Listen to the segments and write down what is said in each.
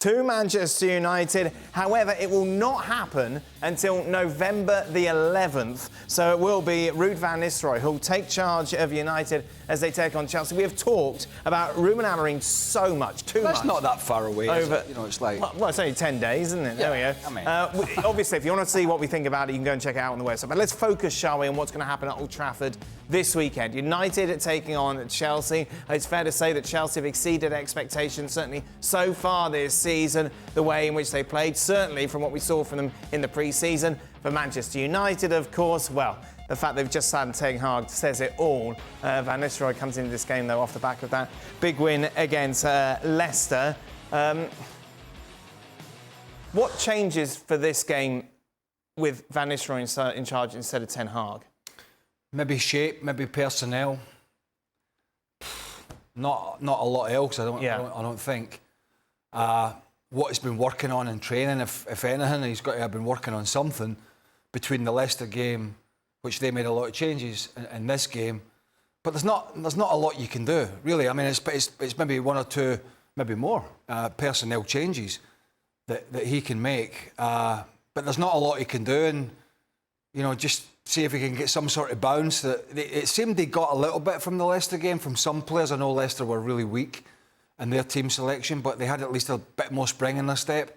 to Manchester United. However, it will not happen until November the 11th. So it will be Ruud van Nistelrooy who will take charge of United as they take on Chelsea. We have talked about Ruben Amorim so much, too much. That's not that far away, is it? You know, it's like... Well, it's only 10 days, isn't it? Yeah, there we go. I mean... Obviously, if you want to see what we think about it, you can go and check it out on the website. But let's focus, shall we, on what's going to happen at Old Trafford this weekend. United are taking on Chelsea. It's fair to say that Chelsea have exceeded expectations, certainly so far this season, the way in which they played, certainly from what we saw from them in the pre-season. For Manchester United, of course, well, the fact they've just signed Ten Hag says it all. Van Nistelrooy comes into this game, though, off the back of that big win against Leicester. What changes for this game with Van Nistelrooy in charge instead of Ten Hag? Maybe shape, maybe personnel. Not a lot else, I don't think. What he's been working on in training, if anything, he's got to have been working on something between the Leicester game, which they made a lot of changes, in this game. But there's not a lot you can do, really. I mean, it's maybe one or two, maybe more personnel changes that he can make. But there's not a lot he can do, and you know, just see if he can get some sort of bounce. It seemed they got a little bit from the Leicester game from some players. I know Leicester were really weak in their team selection, but they had at least a bit more spring in their step.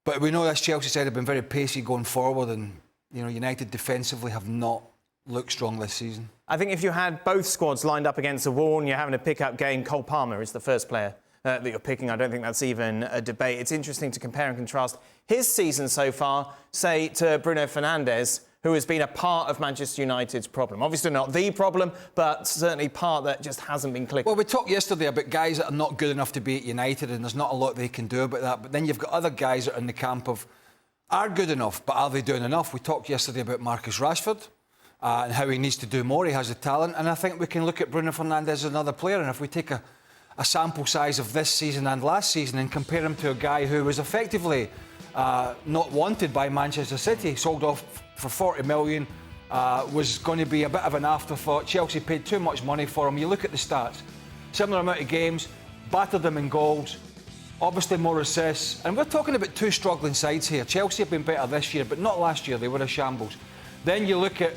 But we know this Chelsea side have been very pacey going forward, and you know, United defensively have not looked strong this season. I think if you had both squads lined up against a wall and you're having a pick-up game, Cole Palmer is the first player that you're picking. I don't think that's even a debate. It's interesting to compare and contrast his season so far, say, to Bruno Fernandes, who has been a part of Manchester United's problem. Obviously not the problem, but certainly part that just hasn't been clicking. Well, we talked yesterday about guys that are not good enough to be at United, and there's not a lot they can do about that. But then you've got other guys that are in the camp of are good enough, but are they doing enough? We talked yesterday about Marcus Rashford and how he needs to do more. He has the talent. And I think we can look at Bruno Fernandes as another player. And if we take a sample size of this season and last season and compare him to a guy who was effectively not wanted by Manchester City, sold off for 40 million, was going to be a bit of an afterthought. Chelsea paid too much money for him. You look at the stats, similar amount of games, battered them in goals, obviously more assists. And we're talking about two struggling sides here. Chelsea have been better this year, but not last year. They were a shambles. Then you look at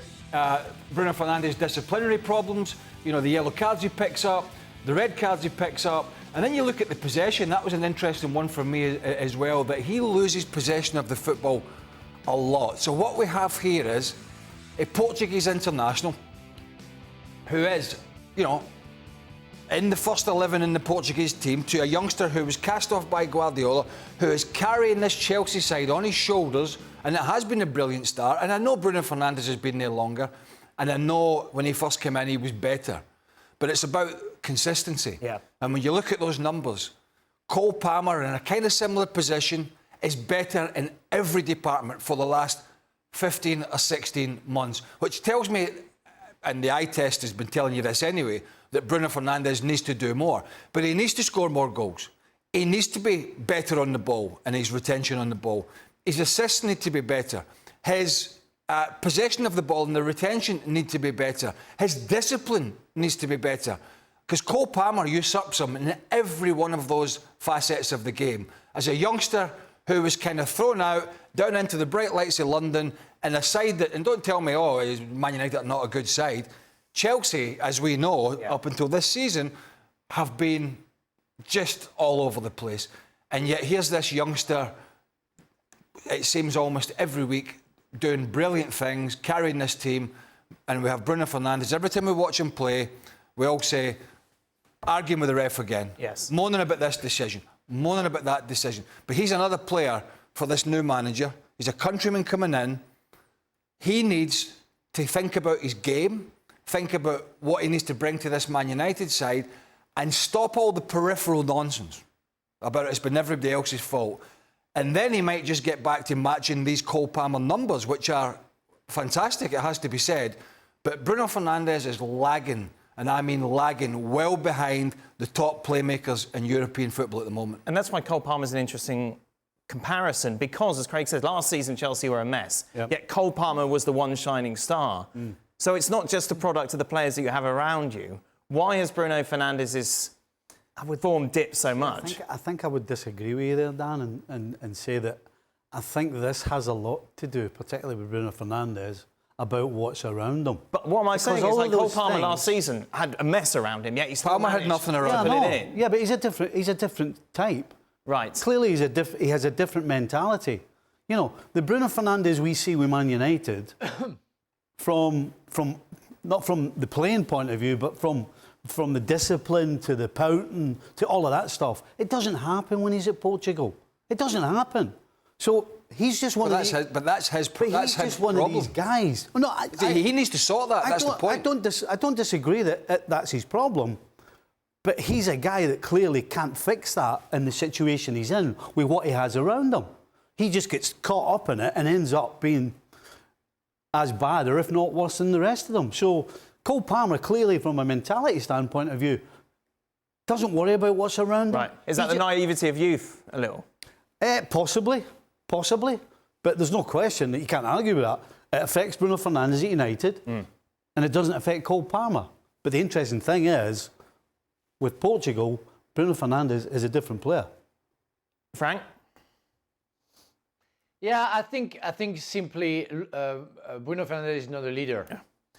Bruno Fernandes' disciplinary problems, you know, the yellow cards he picks up, the red cards he picks up. And then you look at the possession. That was an interesting one for me as well, that he loses possession of the football a lot. So what we have here is a Portuguese international who is, you know, in the first 11 in the Portuguese team, to a youngster who was cast off by Guardiola, who is carrying this Chelsea side on his shoulders, and it has been a brilliant start. And I know Bruno Fernandes has been there longer, and I know when he first came in he was better. But it's about consistency. Yeah. And when you look at those numbers, Cole Palmer, in a kind of similar position, is better in every department for the last 15 or 16 months, which tells me, and the eye test has been telling you this anyway, that Bruno Fernandes needs to do more. But he needs to score more goals. He needs to be better on the ball and his retention on the ball. His assists need to be better. His possession of the ball and the retention need to be better. His discipline needs to be better. Because Cole Palmer usurps him in every one of those facets of the game. As a youngster who was kind of thrown out, down into the bright lights of London, and a side that, and don't tell me, oh, Man United are not a good side. Chelsea, as we know, up until this season, have been just all over the place. And yet here's this youngster, it seems almost every week, doing brilliant things, carrying this team. And we have Bruno Fernandes. Every time we watch him play, we all say, arguing with the ref again. Yes. Moaning about this decision, moaning about that decision. But he's another player for this new manager. He's a countryman coming in. He needs to think about his game, think about what he needs to bring to this Man United side, and stop all the peripheral nonsense about it's been everybody else's fault. And then he might just get back to matching these Cole Palmer numbers, which are fantastic, it has to be said. But Bruno Fernandes is lagging, and I mean lagging, well behind the top playmakers in European football at the moment. And that's why Cole Palmer's an interesting comparison, because, as Craig says, last season Chelsea were a mess, yet Cole Palmer was the one shining star. So it's not just a product of the players that you have around you. Why has Bruno Fernandes' form dipped so much. I think I would disagree with you there, Dan, and say that I think this has a lot to do, particularly with Bruno Fernandes, about what's around him. But what am I saying is, like, Cole Palmer things, last season had a mess around him, yet he still Palmer had managed nothing to around put him. it in. Yeah, but he's a different type. Right. Clearly, he has a different mentality. You know, the Bruno Fernandes we see with Man United, from not from the playing point of view, but from the discipline to the pouting to all of that stuff, it doesn't happen when he's at Portugal. It doesn't happen. So he's just one of these. But that's his one problem. of these guys. No, He needs to sort that. That's the point. I don't disagree that that's his problem. But he's a guy that clearly can't fix that in the situation he's in with what he has around him. He just gets caught up in it and ends up being as bad, or if not worse, than the rest of them. So Cole Palmer, clearly from a mentality standpoint of view, doesn't worry about what's around him. Right. Is that the naivety of youth, a little? Possibly. But there's no question that you can't argue with that. It affects Bruno Fernandes at United, and it doesn't affect Cole Palmer. But the interesting thing is, with Portugal, Bruno Fernandes is a different player. Frank? Yeah, I think simply Bruno Fernandes is not a leader.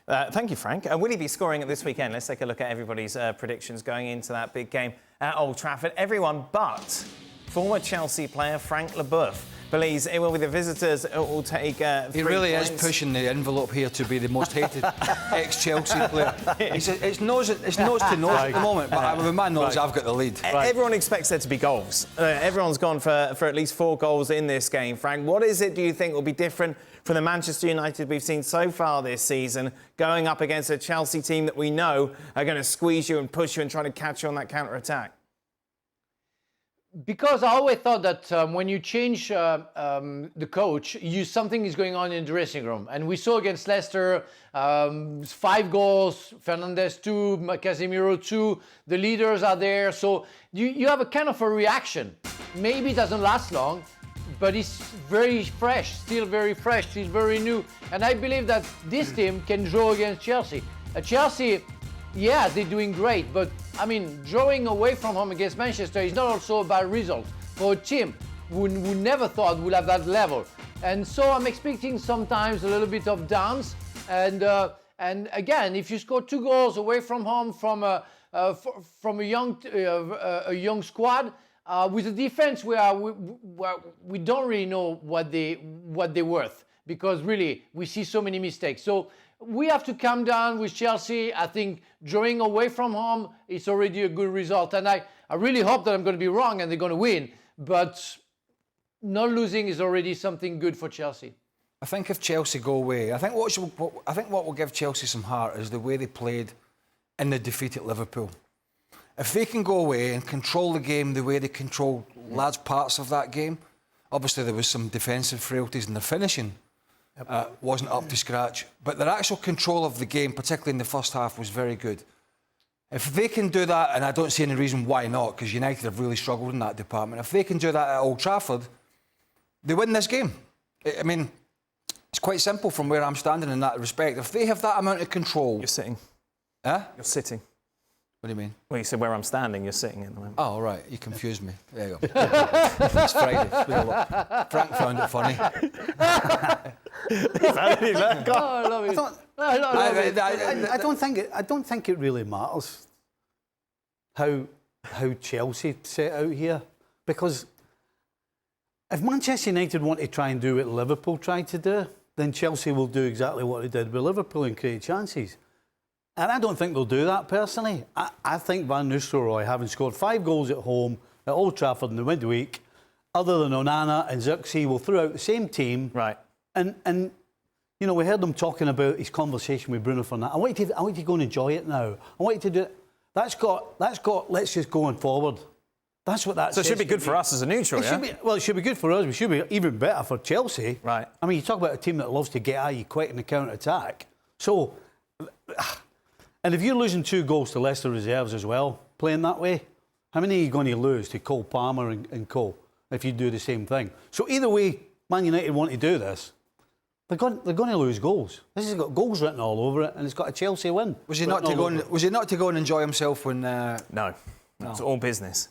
Yeah. Thank you, Frank. Will he be scoring this weekend? Let's take a look at everybody's predictions going into that big game at Old Trafford. Everyone but former Chelsea player Frank Leboeuf believes it will be the visitors who will take 3 He really points. is pushing the envelope here to be the most hated ex-Chelsea player. It's nose to nose at the moment, but with my knowledge, I've got the lead. Everyone expects there to be goals. Everyone's gone for at least 4 goals in this game. Frank, what is it do you think will be different from the Manchester United we've seen so far this season, going up against a Chelsea team that we know are going to squeeze you and push you and try to catch you on that counter-attack? Because I always thought that when you change the coach, something is going on in the dressing room. And we saw against Leicester, 5 goals, Fernandes 2, Casemiro 2, the leaders are there. So you have a kind of a reaction. Maybe it doesn't last long, but it's very fresh, still very new. And I believe that this team can draw against Chelsea. Chelsea, yeah, they're doing great, but I mean, drawing away from home against Manchester is not also a bad result for a team who never thought would have that level. And so I'm expecting sometimes a little bit of downs. And again, if you score 2 goals away from home from a young squad with a defense where we don't really know what they're worth, because really we see so many mistakes. So we have to calm down with Chelsea. I think drawing away from home is already a good result. And I really hope that I'm going to be wrong and they're going to win. But not losing is already something good for Chelsea. I think if Chelsea go away, I think what will give Chelsea some heart is the way they played in the defeat at Liverpool. If they can go away and control the game the way they controlled large parts of that game, obviously there was some defensive frailties in the finishing. Wasn't up to scratch, but their actual control of the game, particularly in the first half, was very good. If they can do that, and I don't see any reason why not, because United have really struggled in that department, if they can do that at Old Trafford, they win this game. I mean, it's quite simple from where I'm standing in that respect. If they have that amount of control... You're sitting. Huh? You're sitting. What do you mean? Well, you said where I'm standing, you're sitting at the moment. Oh, right. You confused me. There you go. It's Friday. Frank found it funny. I love it. I don't think it really matters how Chelsea set out here, because if Manchester United want to try and do what Liverpool tried to do, then Chelsea will do exactly what they did with Liverpool and create chances. And I don't think they'll do that personally. I think Van Nistelrooy, having scored 5 goals at home at Old Trafford in the midweek, other than Onana and Zirkzee, will throw out the same team. Right. And you know, we heard them talking about his conversation with Bruno Fernandes. I want you to go and enjoy it now. I want you to do it. That's got let's just go on forward. That's what that So it should be good for us as a neutral, yeah? It should be good for us. It should be even better for Chelsea. Right. I mean, you talk about a team that loves to get at you quick in the counter-attack. So... And if you're losing 2 goals to Leicester reserves as well, playing that way, how many are you going to lose to Cole Palmer and Co. if you do the same thing? So either way, Man United want to do this, they're going to lose goals. This has got goals written all over it, and it's got a Chelsea win. Was he not to go and enjoy himself when? No. It's all business.